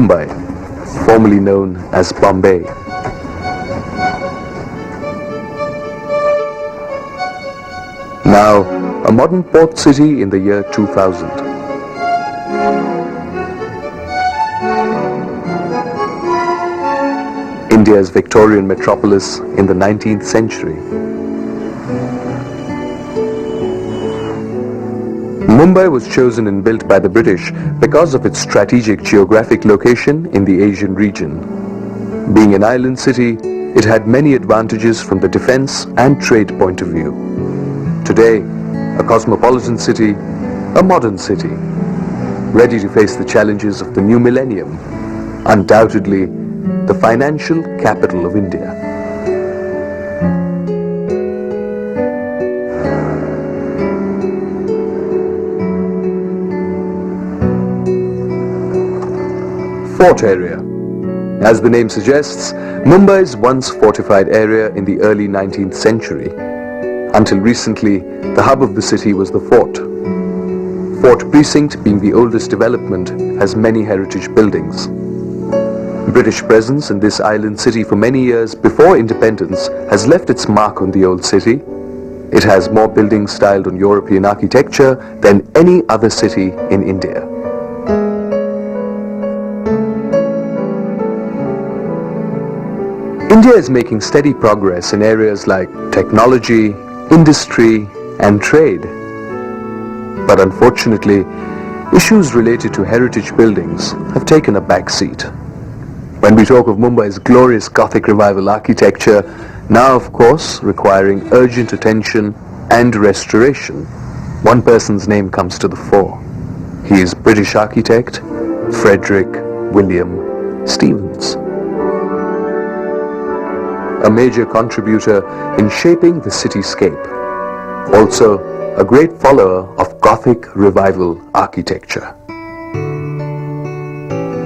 Mumbai, formerly known as Bombay. Now a modern port city in the year 2000. India's Victorian metropolis in the 19th century. Mumbai was chosen and built by the British because of its strategic geographic location in the Asian region. Being an island city, it had many advantages from the defense and trade point of view. Today, a cosmopolitan city, a modern city, ready to face the challenges of the new millennium, undoubtedly the financial capital of India. Fort area. As the name suggests, Mumbai's once fortified area in the early 19th century. Until recently, the hub of the city was the fort. Fort Precinct, being the oldest development, has many heritage buildings. British presence in this island city for many years before independence has left its mark on the old city. It has more buildings styled on European architecture than any other city in India. India is making steady progress in areas like technology, industry and trade. But unfortunately, issues related to heritage buildings have taken a back seat. When we talk of Mumbai's glorious Gothic revival architecture, now of course requiring urgent attention and restoration, one person's name comes to the fore. He is British architect Frederick William Stevens. A major contributor in shaping the cityscape. Also, a great follower of Gothic revival architecture.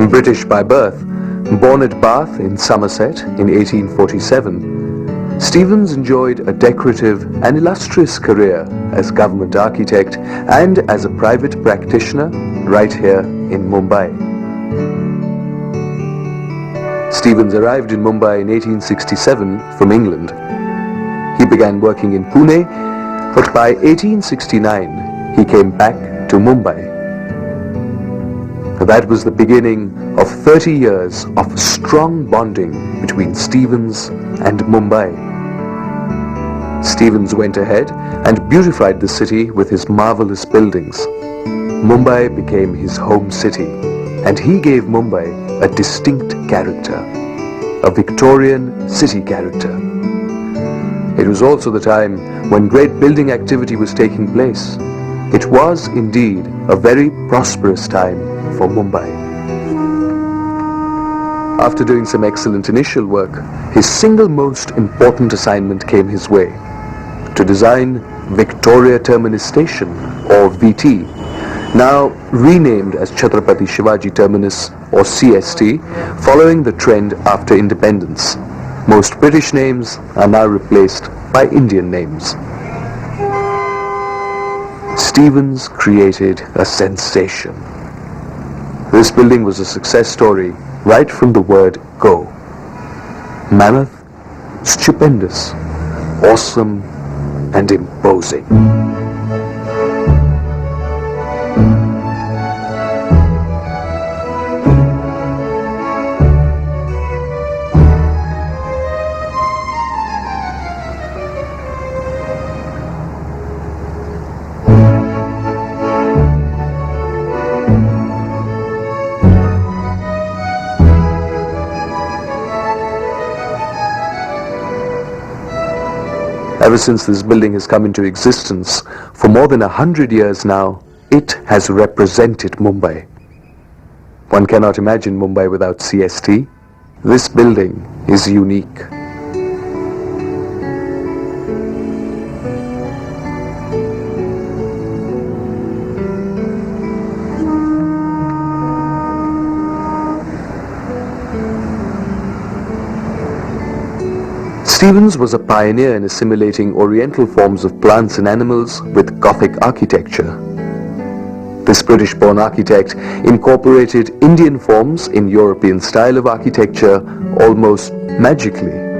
British by birth, born at Bath in Somerset in 1847, Stevens enjoyed a decorative and illustrious career as government architect and as a private practitioner right here in Mumbai. Stevens arrived in Mumbai in 1867 from England. He began working in Pune, but by 1869 he came back to Mumbai. That was the beginning of 30 years of strong bonding between Stevens and Mumbai. Stevens went ahead and beautified the city with his marvelous buildings. Mumbai became his home city, and he gave Mumbai a distinct character, a Victorian city character. It was also the time when great building activity was taking place. It was indeed a very prosperous time for Mumbai. After doing some excellent initial work, his single most important assignment came his way: to design Victoria Terminus Station, or VT, now renamed as Chhatrapati Shivaji Terminus, or CST, following the trend after independence. Most British names are now replaced by Indian names. Stevens created a sensation. This building was a success story right from the word go. Mammoth, stupendous, awesome and imposing. Ever since this building has come into existence, for more than 100 years now, it has represented Mumbai. One cannot imagine Mumbai without CST. This building is unique. Stevens was a pioneer in assimilating Oriental forms of plants and animals with Gothic architecture. This British-born architect incorporated Indian forms in European style of architecture almost magically.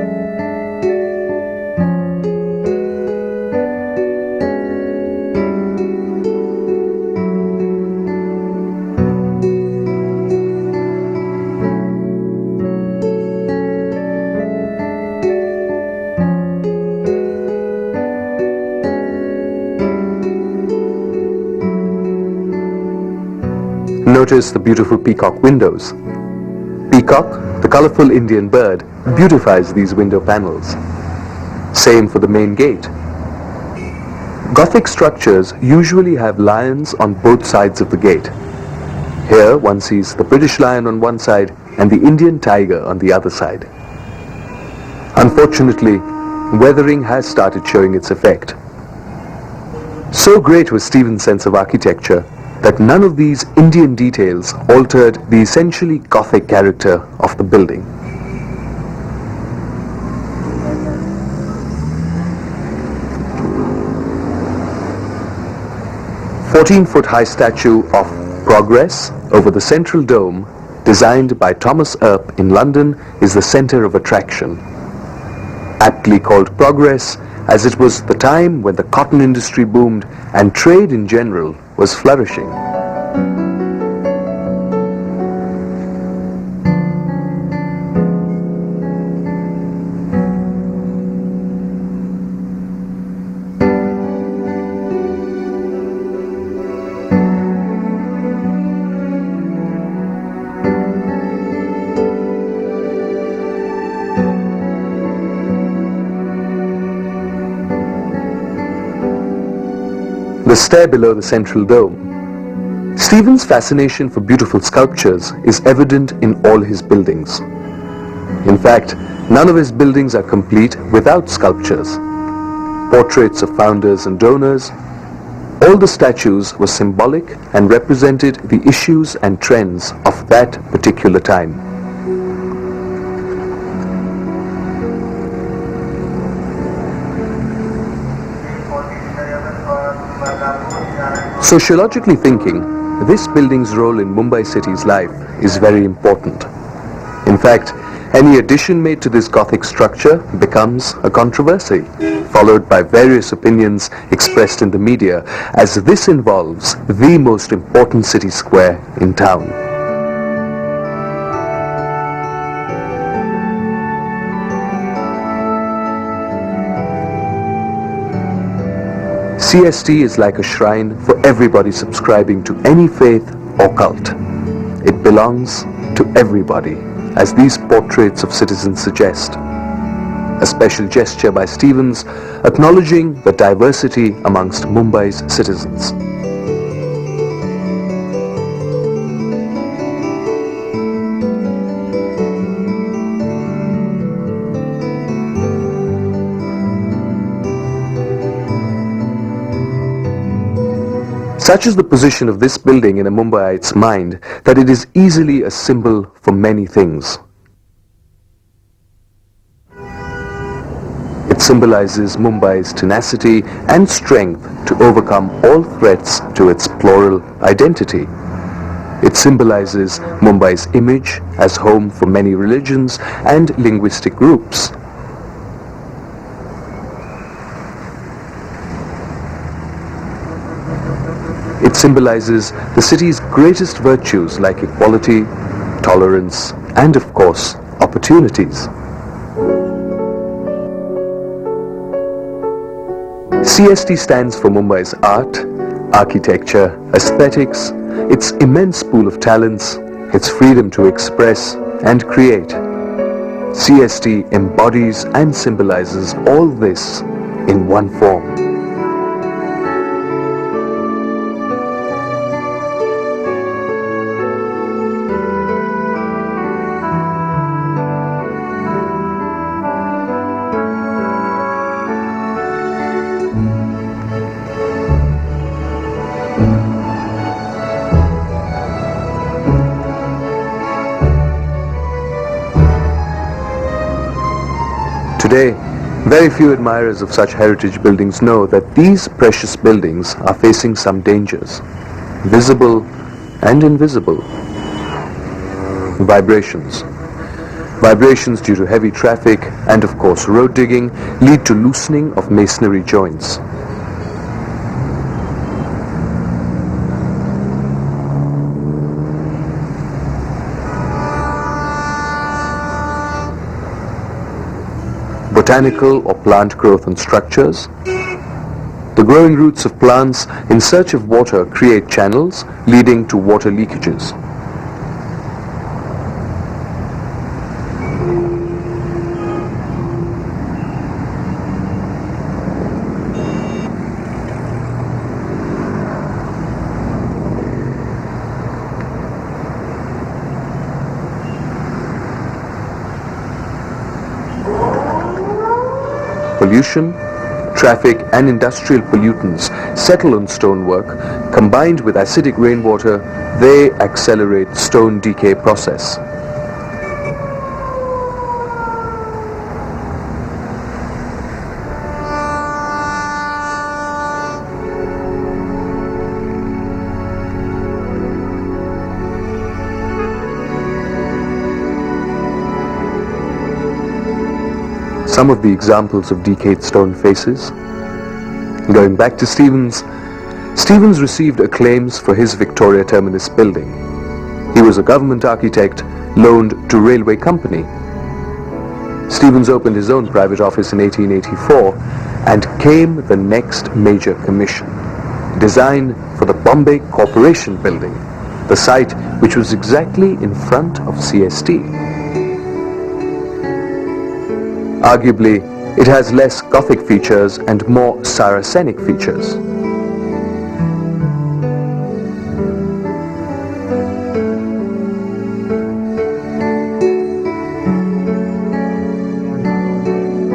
Notice the beautiful peacock windows. Peacock, the colorful Indian bird, beautifies these window panels. Same for the main gate. Gothic structures usually have lions on both sides of the gate. Here one sees the British lion on one side and the Indian tiger on the other side. Unfortunately, weathering has started showing its effect. So great was Stevens' sense of architecture that none of these Indian details altered the essentially Gothic character of the building. A 14-foot-high statue of Progress over the central dome, designed by Thomas Earp in London, is the center of attraction. Aptly called Progress, as it was the time when the cotton industry boomed and trade in general was flourishing. The stair below the central dome. Stevens' fascination for beautiful sculptures is evident in all his buildings. In fact, none of his buildings are complete without sculptures. Portraits of founders and donors. All the statues were symbolic and represented the issues and trends of that particular time. Sociologically thinking, this building's role in Mumbai city's life is very important. In fact, any addition made to this Gothic structure becomes a controversy, followed by various opinions expressed in the media, as this involves the most important city square in town. CST is like a shrine for everybody subscribing to any faith or cult. It belongs to everybody, as these portraits of citizens suggest. A special gesture by Stevens acknowledging the diversity amongst Mumbai's citizens. Such is the position of this building in a Mumbaiite's mind that it is easily a symbol for many things. It symbolizes Mumbai's tenacity and strength to overcome all threats to its plural identity. It symbolizes Mumbai's image as home for many religions and linguistic groups. It symbolizes the city's greatest virtues like equality, tolerance, and of course, opportunities. CST stands for Mumbai's art, architecture, aesthetics, its immense pool of talents, its freedom to express and create. CST embodies and symbolizes all this in one form. Today, very few admirers of such heritage buildings know that these precious buildings are facing some dangers. visible and invisible. Vibrations. Vibrations due to heavy traffic and of course road digging lead to loosening of masonry joints. Botanical or plant growth on structures. The growing roots of plants in search of water create channels leading to water leakages. Pollution, traffic and industrial pollutants settle on stonework. Combined with acidic rainwater, they accelerate stone decay process. Some of the examples of decayed stone faces. Going back to Stevens, Stevens received acclaims for his Victoria Terminus building. He was a government architect loaned to railway company. Stevens opened his own private office in 1884 and came the next major commission, design for the Bombay Corporation building, the site which was exactly in front of CST. Arguably, it has less Gothic features and more Saracenic features.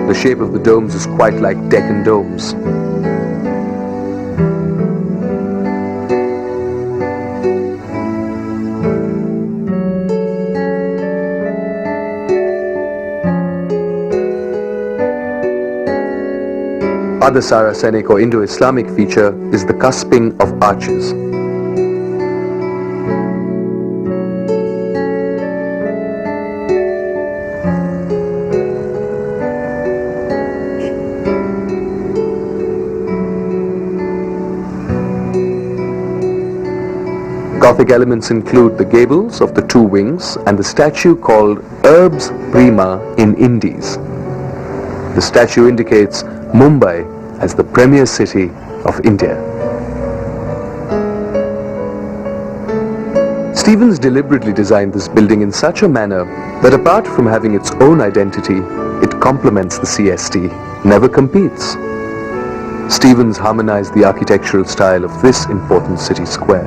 The shape of the domes is quite like Deccan domes. Other Saracenic or Indo-Islamic feature is the cusping of arches. Gothic elements include the gables of the two wings and the statue called Urbs Prima in Indies. The statue indicates Mumbai as the premier city of India. Stevens deliberately designed this building in such a manner that apart from having its own identity, it complements the CST, never competes. Stevens harmonized the architectural style of this important city square.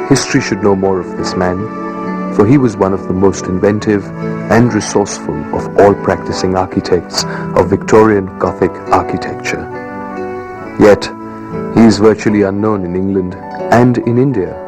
History should know more of this man, for he was one of the most inventive and resourceful of all practicing architects of Victorian Gothic architecture. Yet, he is virtually unknown in England and in India.